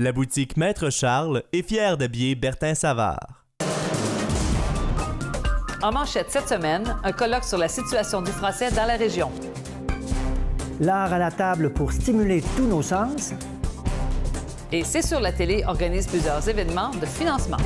La boutique Maître Charles est fière d'habiller Bertin Savard. En manchette cette semaine, un colloque sur la situation du français dans la région. L'art à la table pour stimuler tous nos sens. Et C'est sur la télé organise plusieurs événements de financement.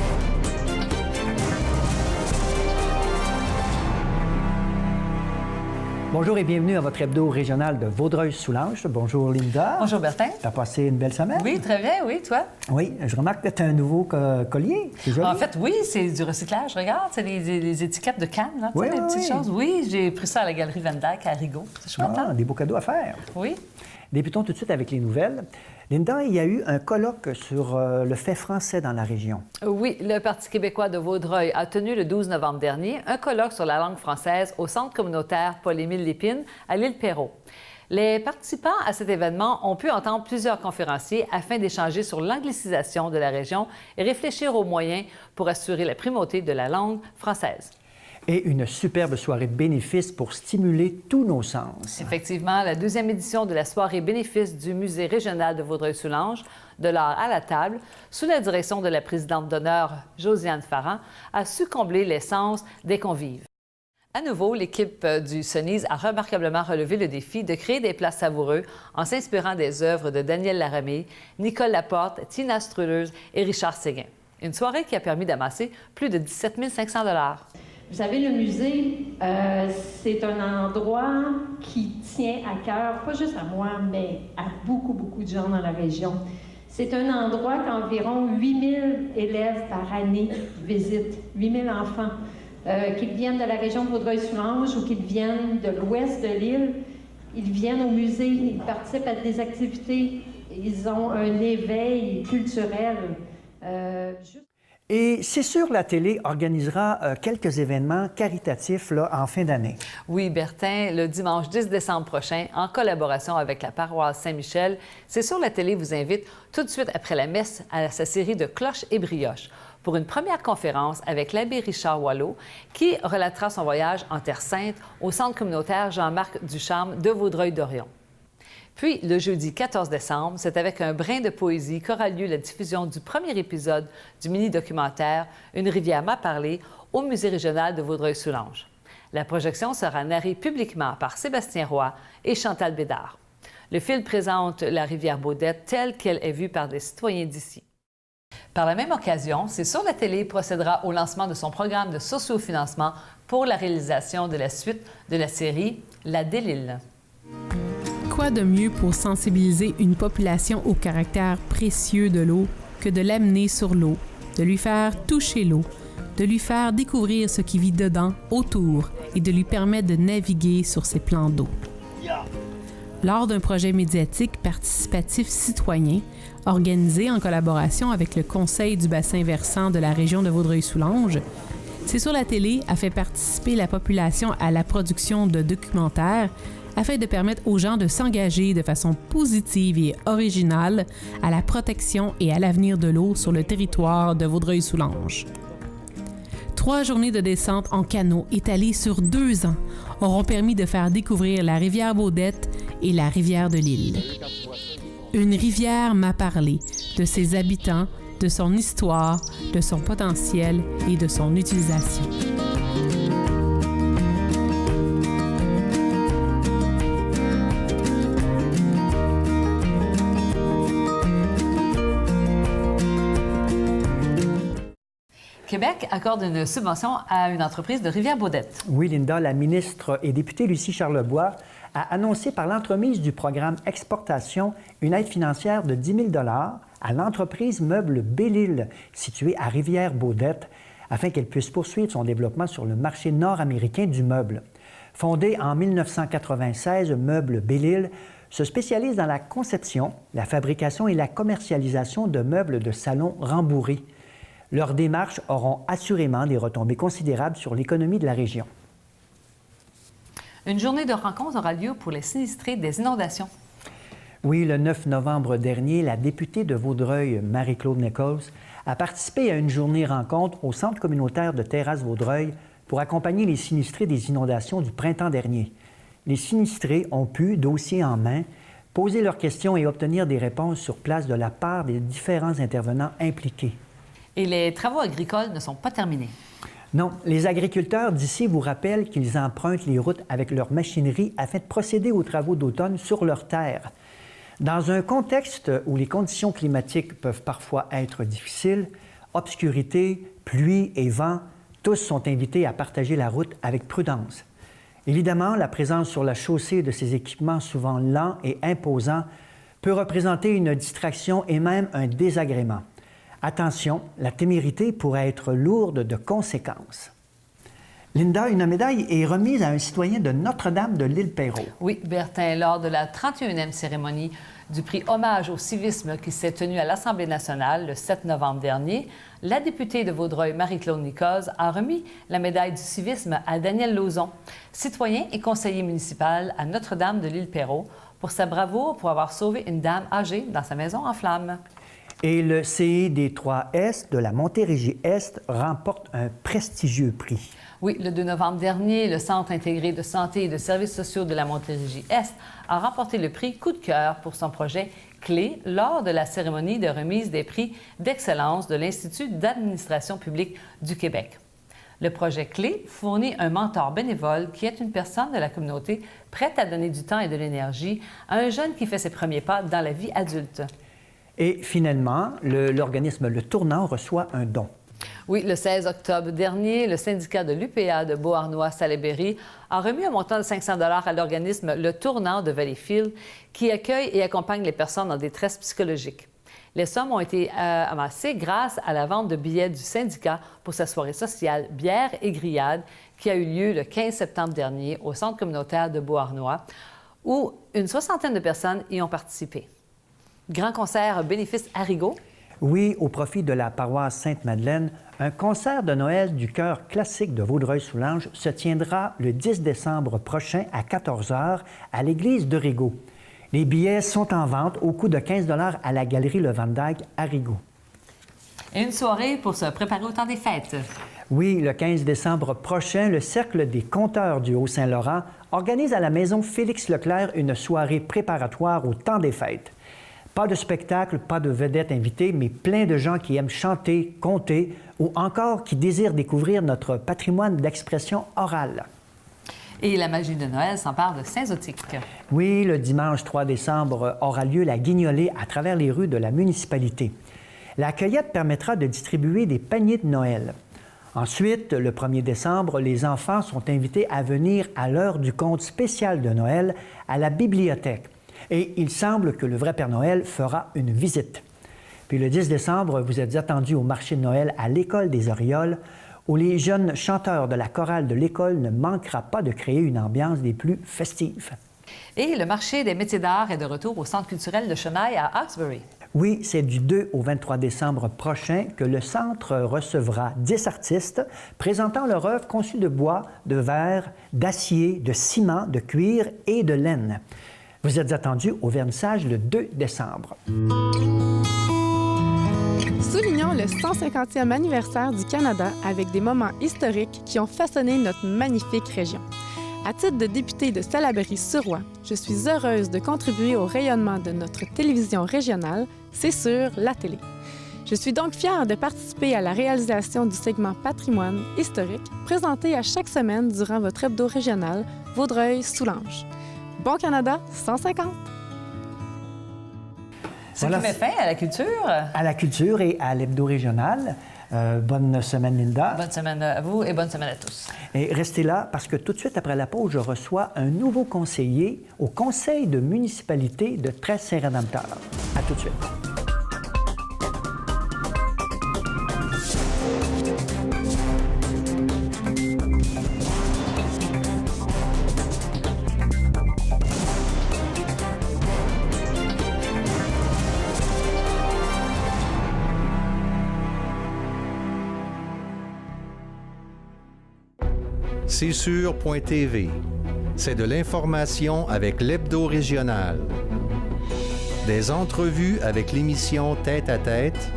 Bonjour et bienvenue à votre hebdo régional de Vaudreuil-Soulanges. Bonjour Linda. Bonjour Bertin. T'as passé une belle semaine? Oui, très bien, oui, toi? Oui, je remarque que tu as un nouveau collier. C'est joli. En fait, oui, c'est du recyclage. Regarde, c'est les étiquettes de cannes, là, Oui, des petites oui. choses. Oui, j'ai pris ça à la Galerie Van Dyck à Rigaud. C'est chouette, hein? Des beaux cadeaux à faire. Oui. Débutons tout de suite avec les nouvelles. Linda, il y a eu un colloque sur le fait français dans la région. Oui, le Parti québécois de Vaudreuil a tenu le 12 novembre dernier un colloque sur la langue française au centre communautaire Paul-Émile Lépine à l'île Perrot. Les participants à cet événement ont pu entendre plusieurs conférenciers afin d'échanger sur l'anglicisation de la région et réfléchir aux moyens pour assurer la primauté de la langue française. Et une superbe soirée de bénéfices pour stimuler tous nos sens. Effectivement, la deuxième édition de la soirée bénéfice du Musée régional de Vaudreuil-Soulanges, de l'art à la table, sous la direction de la présidente d'honneur Josiane Farran, a su combler l'essence des convives. À nouveau, l'équipe du Sonise a remarquablement relevé le défi de créer des plats savoureux en s'inspirant des œuvres de Daniel Laramée, Nicole Laporte, Tina Struleuse et Richard Séguin. Une soirée qui a permis d'amasser plus de 17 500 $. Vous savez, le musée, c'est un endroit qui tient à cœur, pas juste à moi, mais à beaucoup, beaucoup de gens dans la région. C'est un endroit qu'environ 8000 élèves par année visitent, 8000 enfants, qu'ils viennent de la région de Vaudreuil-Soulanges ou qu'ils viennent de l'ouest de l'île. Ils viennent au musée, ils participent à des activités, ils ont un éveil culturel. Et C'est sur la télé organisera quelques événements caritatifs là, en fin d'année. Oui, Bertin, le dimanche 10 décembre prochain, en collaboration avec la paroisse Saint-Michel, C'est sur la télé vous invite tout de suite après la messe à sa série de cloches et brioches pour une première conférence avec l'abbé Richard Wallot qui relatera son voyage en Terre Sainte au centre communautaire Jean-Marc Ducharme de Vaudreuil-Dorion. Puis, le jeudi 14 décembre, c'est avec un brin de poésie qu'aura lieu la diffusion du premier épisode du mini-documentaire « Une rivière m'a parlé » au Musée régional de Vaudreuil-Soulanges. La projection sera narrée publiquement par Sébastien Roy et Chantal Bédard. Le film présente la rivière Baudette telle qu'elle est vue par des citoyens d'ici. Par la même occasion, C'est sur la télé procédera au lancement de son programme de sociofinancement pour la réalisation de la suite de la série « La Délile ». Quoi de mieux pour sensibiliser une population au caractère précieux de l'eau que de l'amener sur l'eau, de lui faire toucher l'eau, de lui faire découvrir ce qui vit dedans, autour, et de lui permettre de naviguer sur ces plans d'eau. Lors d'un projet médiatique participatif citoyen, organisé en collaboration avec le Conseil du bassin versant de la région de Vaudreuil-Soulanges, C'est sur la télé a fait participer la population à la production de documentaires afin de permettre aux gens de s'engager de façon positive et originale à la protection et à l'avenir de l'eau sur le territoire de Vaudreuil-Soulanges. 3 journées de descente en canot étalées sur 2 ans auront permis de faire découvrir la rivière Baudette et la rivière de l'île. Une rivière m'a parlé de ses habitants, de son histoire, de son potentiel et de son utilisation. Québec accorde une subvention à une entreprise de Rivière-Baudette. Oui, Linda, la ministre et députée Lucie Charlebois a annoncé par l'entremise du programme Exportation une aide financière de 10 000 $ à l'entreprise Meubles Belle-Île, située à Rivière-Baudette, afin qu'elle puisse poursuivre son développement sur le marché nord-américain du meuble. Fondée en 1996, Meubles Belle-Île se spécialise dans la conception, la fabrication et la commercialisation de meubles de salon rembourrés. Leurs démarches auront assurément des retombées considérables sur l'économie de la région. Une journée de rencontre aura lieu pour les sinistrés des inondations. Oui, le 9 novembre dernier, la députée de Vaudreuil, Marie-Claude Nichols, a participé à une journée rencontre au centre communautaire de Terrasse-Vaudreuil pour accompagner les sinistrés des inondations du printemps dernier. Les sinistrés ont pu, dossier en main, poser leurs questions et obtenir des réponses sur place de la part des différents intervenants impliqués. Et les travaux agricoles ne sont pas terminés. Non, les agriculteurs d'ici vous rappellent qu'ils empruntent les routes avec leur machinerie afin de procéder aux travaux d'automne sur leurs terres. Dans un contexte où les conditions climatiques peuvent parfois être difficiles, obscurité, pluie et vent, tous sont invités à partager la route avec prudence. Évidemment, la présence sur la chaussée de ces équipements souvent lents et imposants peut représenter une distraction et même un désagrément. Attention, la témérité pourrait être lourde de conséquences. Linda, une médaille est remise à un citoyen de Notre-Dame de l'Île-Perrot. Oui, Bertin, lors de la 31e cérémonie du prix Hommage au civisme qui s'est tenue à l'Assemblée nationale le 7 novembre dernier, la députée de Vaudreuil, Marie-Claude Nicoz, a remis la médaille du civisme à Daniel Lauzon, citoyen et conseiller municipal à Notre-Dame de l'Île-Perrot, pour sa bravoure pour avoir sauvé une dame âgée dans sa maison en flammes. Et le CID3Est de la Montérégie-Est remporte un prestigieux prix. Oui, le 2 novembre dernier, le Centre intégré de santé et de services sociaux de la Montérégie-Est a remporté le prix Coup de cœur pour son projet Clé lors de la cérémonie de remise des prix d'excellence de l'Institut d'administration publique du Québec. Le projet Clé fournit un mentor bénévole qui est une personne de la communauté prête à donner du temps et de l'énergie à un jeune qui fait ses premiers pas dans la vie adulte. Et finalement, l'organisme Le Tournant reçoit un don. Oui, le 16 octobre dernier, le syndicat de l'UPA de Beauharnois-Salaberry a remis un montant de 500 $ à l'organisme Le Tournant de Valleyfield qui accueille et accompagne les personnes en détresse psychologique. Les sommes ont été amassées grâce à la vente de billets du syndicat pour sa soirée sociale Bière et grillade qui a eu lieu le 15 septembre dernier au centre communautaire de Beauharnois où une 60aine de personnes y ont participé. Grand concert bénéfice à Rigaud. Oui, au profit de la paroisse Sainte-Madeleine, un concert de Noël du chœur classique de Vaudreuil-Soulanges se tiendra le 10 décembre prochain à 14 h à l'église de Rigaud. Les billets sont en vente au coût de 15 $ à la galerie Le Van Dyck à Rigaud. Et une soirée pour se préparer au temps des fêtes. Oui, le 15 décembre prochain, le Cercle des Conteurs du Haut-Saint-Laurent organise à la maison Félix Leclerc une soirée préparatoire au temps des fêtes. Pas de spectacle, pas de vedettes invitées, mais plein de gens qui aiment chanter, conter ou encore qui désirent découvrir notre patrimoine d'expression orale. Et la magie de Noël s'empare de Saint-Zotique. Oui, le dimanche 3 décembre aura lieu la guignolée à travers les rues de la municipalité. La cueillette permettra de distribuer des paniers de Noël. Ensuite, le 1er décembre, les enfants sont invités à venir à l'heure du conte spécial de Noël à la bibliothèque. Et il semble que le vrai Père Noël fera une visite. Puis le 10 décembre, vous êtes attendus au marché de Noël à l'École des Orioles, où les jeunes chanteurs de la chorale de l'école ne manquera pas de créer une ambiance des plus festives. Et le marché des métiers d'art est de retour au Centre culturel de Chenaille à Hawkesbury. Oui, c'est du 2 au 23 décembre prochain que le Centre recevra 10 artistes présentant leur œuvre conçue de bois, de verre, d'acier, de ciment, de cuir et de laine. Vous êtes attendus au vernissage le 2 décembre. Soulignons le 150e anniversaire du Canada avec des moments historiques qui ont façonné notre magnifique région. À titre de députée de Salaberry-sur-Roi, je suis heureuse de contribuer au rayonnement de notre télévision régionale, c'est sûr, la télé. Je suis donc fière de participer à la réalisation du segment Patrimoine historique présenté à chaque semaine durant votre hebdo régional Vaudreuil-Soulanges. Bon Canada 150! Ce qui met fin à la culture. À la culture et à l'hebdo régional. Bonne semaine, Linda. Bonne semaine à vous et bonne semaine à tous. Et restez là parce que tout de suite après la pause, je reçois un nouveau conseiller au conseil de municipalité de Tresse-Saint-Rédempteur. À tout de suite. C'est sûr.tv. C'est de l'information avec l'hebdo régional. Des entrevues avec l'émission Tête à tête.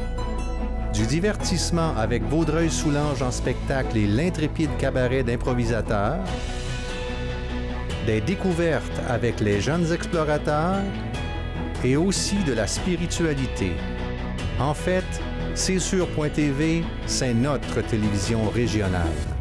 Du divertissement avec Vaudreuil-Soulanges en spectacle et l'intrépide cabaret d'improvisateurs. Des découvertes avec les jeunes explorateurs. et aussi de la spiritualité. En fait, C'est sûr.tv, c'est notre télévision régionale.